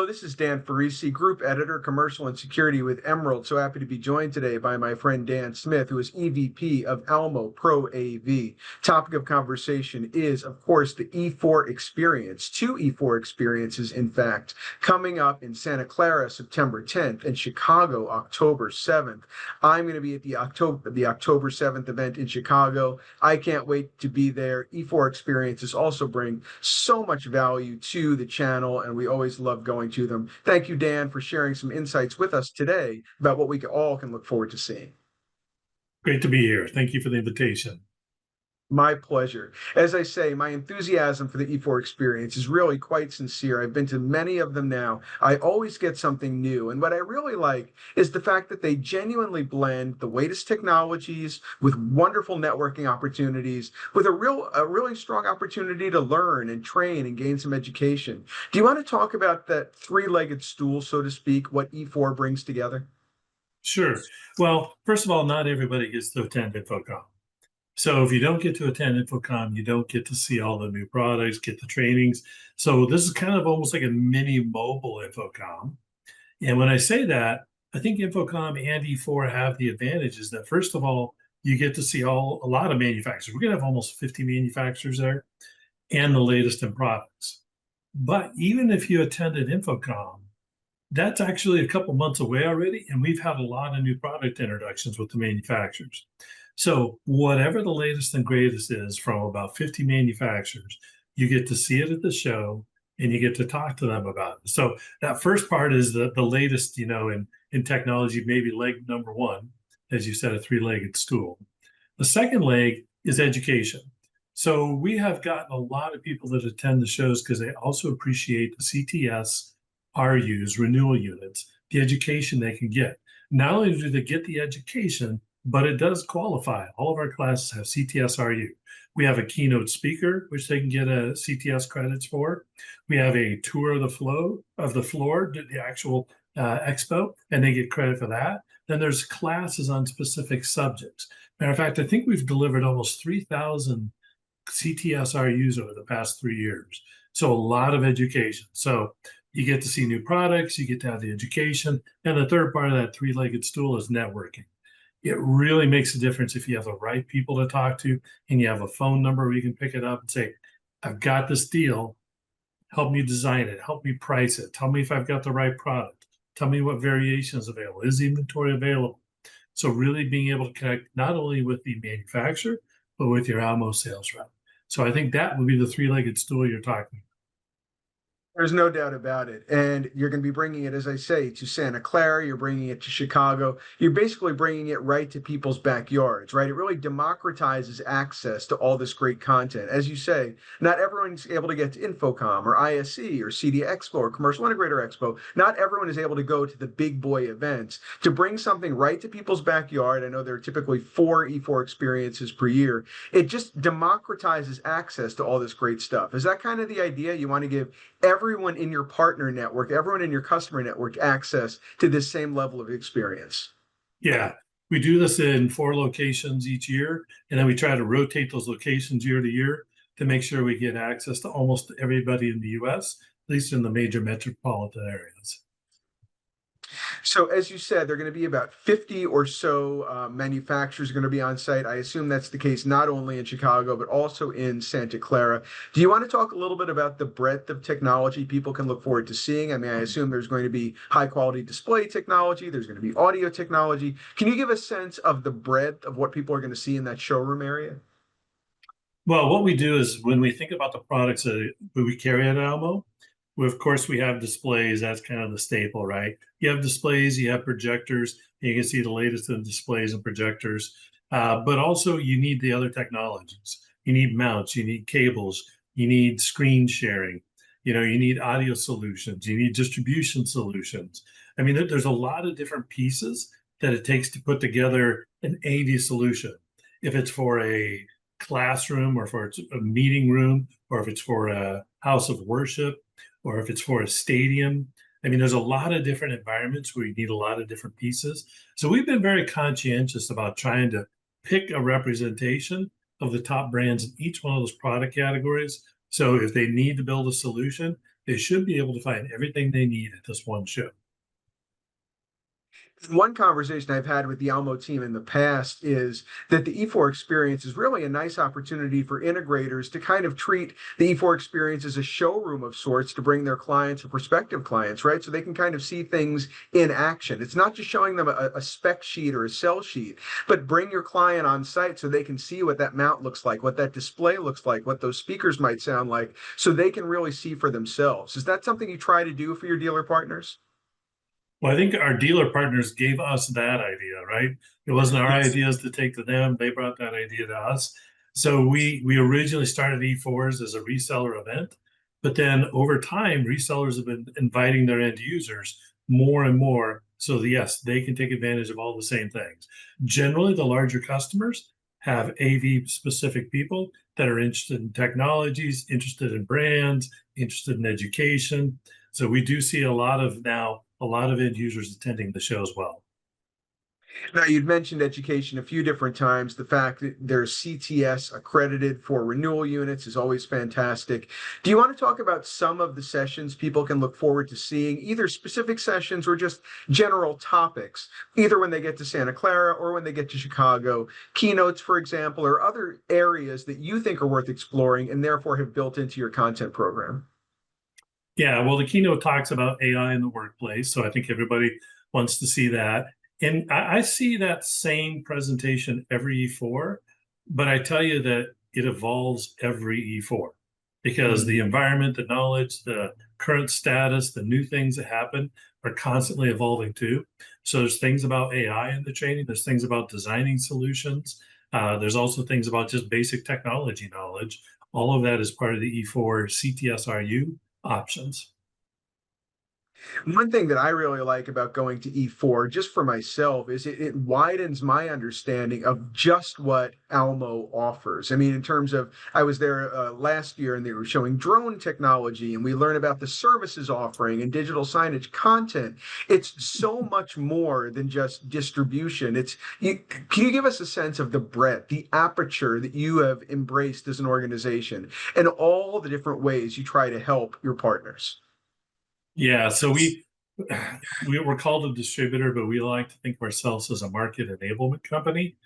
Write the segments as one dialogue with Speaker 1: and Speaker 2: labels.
Speaker 1: Hello, this is Dan Farisi, Group Editor, Commercial and Security with Emerald. So happy to be joined today by my friend Dan Smith, who is EVP of Almo Pro AV. Topic of conversation is, of course, the E4 experience. Two E4 experiences, in fact, coming up in Santa Clara, September 10th, and Chicago, October 7th. I'm going to be at the October 7th event in Chicago. I can't wait to be there. E4 experiences also bring so much value to the channel, and we always love going to them. Thank you, Dan, for sharing some insights with us today about what we all can look forward to seeing.
Speaker 2: Great to be here. Thank you for the invitation.
Speaker 1: My pleasure. As I say, my enthusiasm for the E4 experience is really quite sincere. I've been to many of them now. I always get something new. And what I really like is the fact that they genuinely blend the latest technologies with wonderful networking opportunities, with a really strong opportunity to learn and train and gain some education. Do you want to talk about that three-legged stool, so to speak, what E4 brings together?
Speaker 2: Sure. Well, first of all, not everybody gets to attend InfoComm. So if you don't get to attend InfoComm, you don't get to see all the new products, get the trainings. So this is kind of almost like a mini mobile InfoComm. And when I say that, I think InfoComm and E4 have the advantages that, first of all, you get to see a lot of manufacturers. We're going to have almost 50 manufacturers there and the latest in products. But even if you attended InfoComm, that's actually a couple months away already, and we've had a lot of new product introductions with the manufacturers. So whatever the latest and greatest is from about 50 manufacturers, you get to see it at the show and you get to talk to them about it. So that first part is the latest, in technology, maybe leg number one, as you said, a three-legged stool. The second leg is education. So we have gotten a lot of people that attend the shows because they also appreciate the CTS RUs, renewal units, the education they can get. Not only do they get the education, but it does qualify. All of our classes have CTS RU. We have a keynote speaker, which they can get a CTS credits for. We have a tour of the floor, the actual expo, and they get credit for that. Then there's classes on specific subjects. Matter of fact, I think we've delivered almost 3,000 CTS RUs over the past 3 years. So a lot of education. So you get to see new products, you get to have the education. And the third part of that three-legged stool is networking. It really makes a difference if you have the right people to talk to and you have a phone number where you can pick it up and say, I've got this deal. Help me design it. Help me price it. Tell me if I've got the right product. Tell me what variation is available. Is the inventory available? So really being able to connect not only with the manufacturer, but with your Almo sales rep. So I think that would be the three-legged stool you're talking about.
Speaker 1: There's no doubt about it. And you're going to be bringing it, as I say, to Santa Clara. You're bringing it to Chicago. You're basically bringing it right to people's backyards, right? It really democratizes access to all this great content. As you say, not everyone's able to get to InfoComm or ISE or CD Expo or Commercial Integrator Expo. Not everyone is able to go to the big boy events. To bring something right to people's backyard, I know there are typically 4 E4 experiences per year. It just democratizes access to all this great stuff. Is that kind of the idea? You want to give everyone in your partner network, everyone in your customer network access to this same level of experience?
Speaker 2: Yeah, we do this in 4 locations each year, and then we try to rotate those locations year to year to make sure we get access to almost everybody in the US, at least in the major metropolitan areas.
Speaker 1: So, as you said, there are going to be about 50 or so manufacturers going to be on site. I assume that's the case not only in Chicago, but also in Santa Clara. Do you want to talk a little bit about the breadth of technology people can look forward to seeing? I mean, I assume there's going to be high quality display technology, there's going to be audio technology. Can you give a sense of the breadth of what people are going to see in that showroom area?
Speaker 2: Well, what we do is when we think about the products that we carry at Almo, of course, we have displays. That's kind of the staple, right? You have displays, you have projectors, and you can see the latest in displays and projectors. But also, you need the other technologies. You need mounts, you need cables, you need screen sharing, you need audio solutions, you need distribution solutions. I mean, there's a lot of different pieces that it takes to put together an AV solution. If it's for a classroom or for a meeting room, or if it's for a house of worship, or if it's for a stadium. I mean, there's a lot of different environments where you need a lot of different pieces. So we've been very conscientious about trying to pick a representation of the top brands in each one of those product categories. So if they need to build a solution, they should be able to find everything they need at this one show.
Speaker 1: One conversation I've had with the Almo team in the past is that the E4 experience is really a nice opportunity for integrators to kind of treat the E4 experience as a showroom of sorts to bring their clients or prospective clients, right? So they can kind of see things in action. It's not just showing them a spec sheet or a sell sheet, but bring your client on site so they can see what that mount looks like, what that display looks like, what those speakers might sound like, so they can really see for themselves. Is that something you try to do for your dealer partners?
Speaker 2: Well, I think our dealer partners gave us that idea, right? It wasn't our
Speaker 1: Yes.
Speaker 2: ideas to take to them. They brought that idea to us. So we originally started E4s as a reseller event, but then over time, resellers have been inviting their end users more and more. So yes, they can take advantage of all the same things. Generally, the larger customers have AV specific people that are interested in technologies, interested in brands, interested in education. So we do see a lot of end users attending the show as well.
Speaker 1: Now, you'd mentioned education a few different times. The fact that there's CTS accredited for renewal units is always fantastic. Do you want to talk about some of the sessions people can look forward to seeing, either specific sessions or just general topics, either when they get to Santa Clara or when they get to Chicago? Keynotes, for example, or other areas that you think are worth exploring and therefore have built into your content program?
Speaker 2: Yeah, well, the keynote talks about AI in the workplace, so I think everybody wants to see that. And I see that same presentation every E4, but I tell you that it evolves every E4 because the
Speaker 1: Mm.
Speaker 2: environment, the knowledge, the current status, the new things that happen are constantly evolving too. So there's things about AI in the training, there's things about designing solutions, there's also things about just basic technology knowledge. All of that is part of the E4 CTSRU options.
Speaker 1: One thing that I really like about going to E4, just for myself, is it widens my understanding of just what Almo offers. I mean, in terms of, I was there last year and they were showing drone technology, and we learn about the services offering and digital signage content. It's so much more than just distribution. Can you give us a sense of the breadth, the aperture that you have embraced as an organization, and all the different ways you try to help your partners?
Speaker 2: Yeah, so we were called a distributor, but we like to think of ourselves as a market enablement company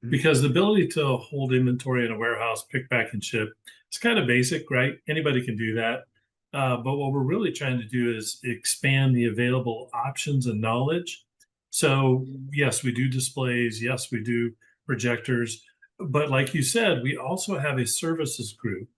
Speaker 2: because the ability to hold inventory in a warehouse, pick, pack, and ship, it's kind of basic, right? Anybody can do that. But what we're really trying to do is expand the available options and knowledge. So yes, we do displays. Yes, we do projectors. But like you said, we also have a services group.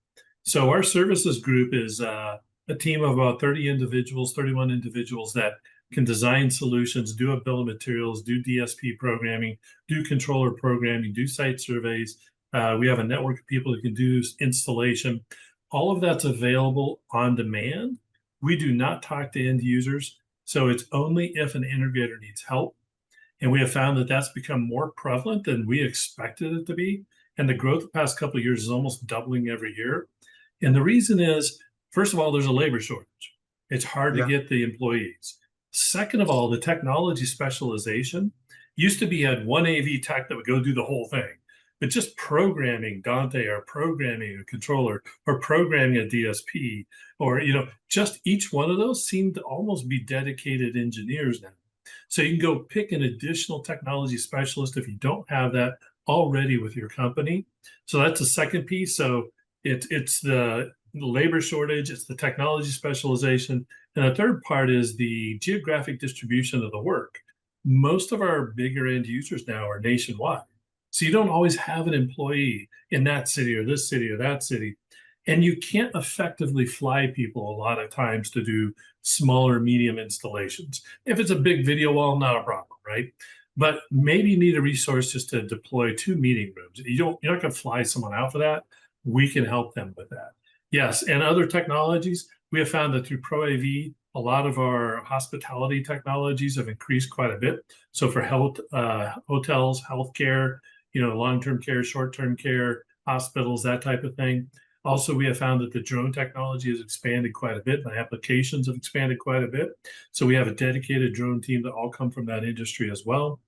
Speaker 2: So our services group is a team of about 30 individuals, 31 individuals that can design solutions, do a bill of materials, do DSP programming, do controller programming, do site surveys. We have a network of people who can do installation. All of that's available on demand. We do not talk to end users. So it's only if an integrator needs help. And we have found that that's become more prevalent than we expected it to be. And the growth the past couple of years is almost doubling every year. And the reason is, first of all, there's a labor shortage. It's hard to
Speaker 1: Yeah.
Speaker 2: get the employees. Second of all, the technology specialization used to be had one AV tech that would go do the whole thing. But just programming Dante or programming a controller or programming a DSP or just each one of those seem to almost be dedicated engineers now. So you can go pick an additional technology specialist if you don't have that already with your company. So that's the second piece. So it's the labor shortage, it's the technology specialization, and the third part is the geographic distribution of the work. Most of our bigger end users now are nationwide. So you don't always have an employee in that city or this city or that city. And you can't effectively fly people a lot of times to do smaller, medium installations. If it's a big video wall, not a problem, right? But maybe you need a resource just to deploy 2 meeting rooms. You're not going to fly someone out for that. We can help them with that. Yes, and other technologies, we have found that through ProAV, a lot of our hospitality technologies have increased quite a bit. So for health, hotels, healthcare, long-term care, short-term care, hospitals, that type of thing. Also, we have found that the drone technology has expanded quite a bit. The applications have expanded quite a bit. So we have a dedicated drone team that all come from that industry as well.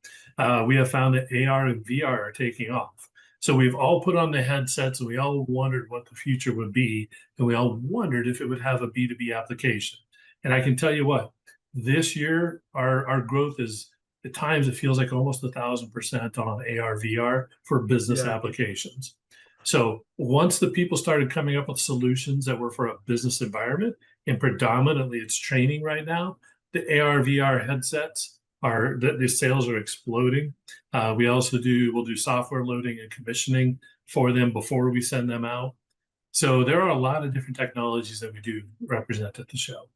Speaker 2: We have found that AR and VR are taking off. So we've all put on the headsets and we all wondered what the future would be. And we all wondered if it would have a B2B application. And I can tell you what, this year, our growth is at times it feels like almost 1,000% on AR, VR for business
Speaker 1: Yeah.
Speaker 2: applications. So once the people started coming up with solutions that were for a business environment, and predominantly it's training right now, the AR, VR headsets are the sales are exploding. We also we'll do software loading and commissioning for them before we send them out. So there are a lot of different technologies that we do represent at the show.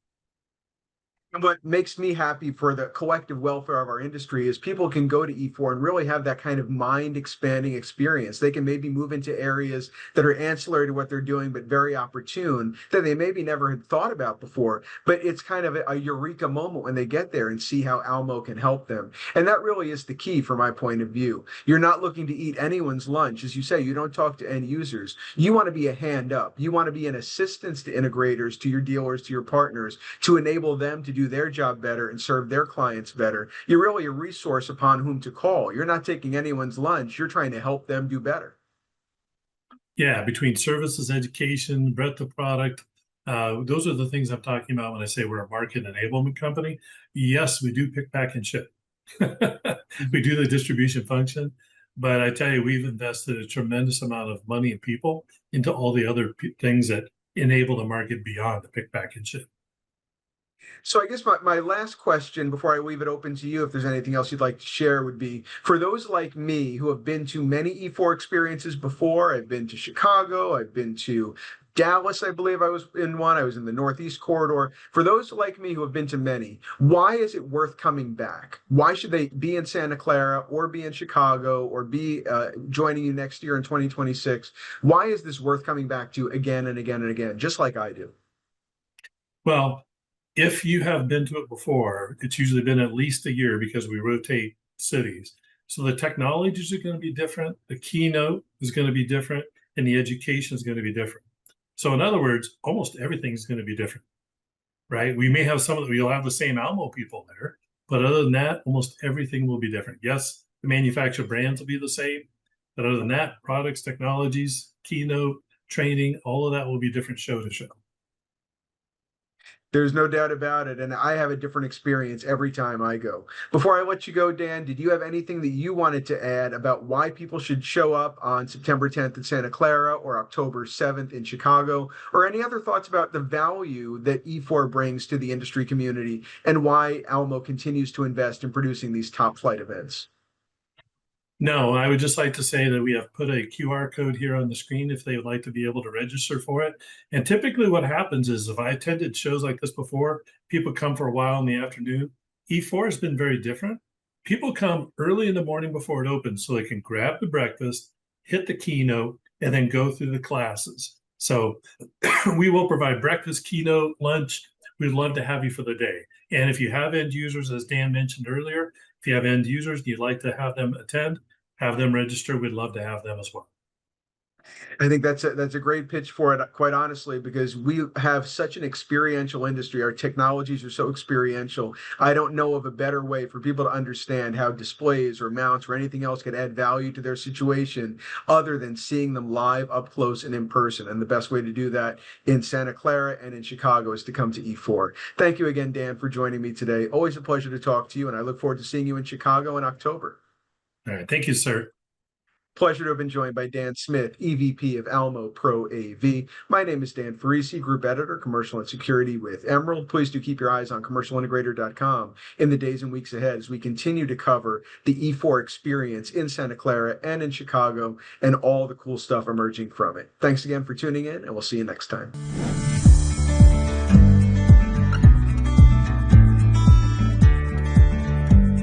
Speaker 1: And what makes me happy for the collective welfare of our industry is people can go to E4 and really have that kind of mind expanding experience. They can maybe move into areas that are ancillary to what they're doing, but very opportune that they maybe never had thought about before. But it's kind of a eureka moment when they get there and see how Almo can help them. And that really is the key from my point of view. You're not looking to eat anyone's lunch. As you say, you don't talk to end users. You want to be a hand up. You want to be an assistance to integrators, to your dealers, to your partners, to enable them to do their job better and serve their clients better. You're really a resource upon whom to call. You're not taking anyone's lunch. You're trying to help them do better.
Speaker 2: Yeah, between services, education, breadth of product, those are the things I'm talking about when I say we're a market enablement company. Yes, we do pick, pack, and ship. We do the distribution function, but I tell you, we've invested a tremendous amount of money and people into all the other things that enable the market beyond the pick, pack, and ship.
Speaker 1: So I guess my last question before I leave it open to you, if there's anything else you'd like to share, would be for those like me who have been to many E4 experiences before. I've been to Chicago, I've been to Dallas, I believe I was in one. I was in the Northeast corridor. For those like me who have been to many, why is it worth coming back? Why should they be in Santa Clara or be in Chicago or be joining you next year in 2026? Why is this worth coming back to again and again and again, just like I do?
Speaker 2: Well, if you have been to it before, it's usually been at least a year because we rotate cities. So the technologies are going to be different, the keynote is going to be different, and the education is going to be different. So in other words, almost everything is going to be different, right? We may have some of we'll have the same Almo people there, but other than that, almost everything will be different. Yes, the manufacturer brands will be the same, but other than that, products, technologies, keynote, training, all of that will be different show to show.
Speaker 1: There's no doubt about it. And I have a different experience every time I go. Before I let you go, Dan, did you have anything that you wanted to add about why people should show up on September 10th in Santa Clara or October 7th in Chicago, or any other thoughts about the value that E4 brings to the industry community and why Almo continues to invest in producing these top flight events?
Speaker 2: No, I would just like to say that we have put a QR code here on the screen if they would like to be able to register for it. And typically what happens is if I attended shows like this before, people come for a while in the afternoon. E4 has been very different. People come early in the morning before it opens so they can grab the breakfast, hit the keynote, and then go through the classes. So we will provide breakfast, keynote, lunch. We'd love to have you for the day. And if you have end users, as Dan mentioned earlier, if you have end users and you'd like to have them attend, have them register. We'd love to have them as well.
Speaker 1: I think that's a great pitch for it, quite honestly, because we have such an experiential industry. Our technologies are so experiential. I don't know of a better way for people to understand how displays or mounts or anything else could add value to their situation other than seeing them live up close and in person. And the best way to do that in Santa Clara and in Chicago is to come to E4. Thank you again, Dan, for joining me today. Always a pleasure to talk to you, and I look forward to seeing you in Chicago in October.
Speaker 2: All right. Thank you, sir.
Speaker 1: Pleasure to have been joined by Dan Smith, EVP of Almo Pro AV. My name is Dan Farisi, Group Editor, Commercial and Security with Emerald. Please do keep your eyes on commercialintegrator.com in the days and weeks ahead as we continue to cover the E4 experience in Santa Clara and in Chicago and all the cool stuff emerging from it. Thanks again for tuning in, and we'll see you next time.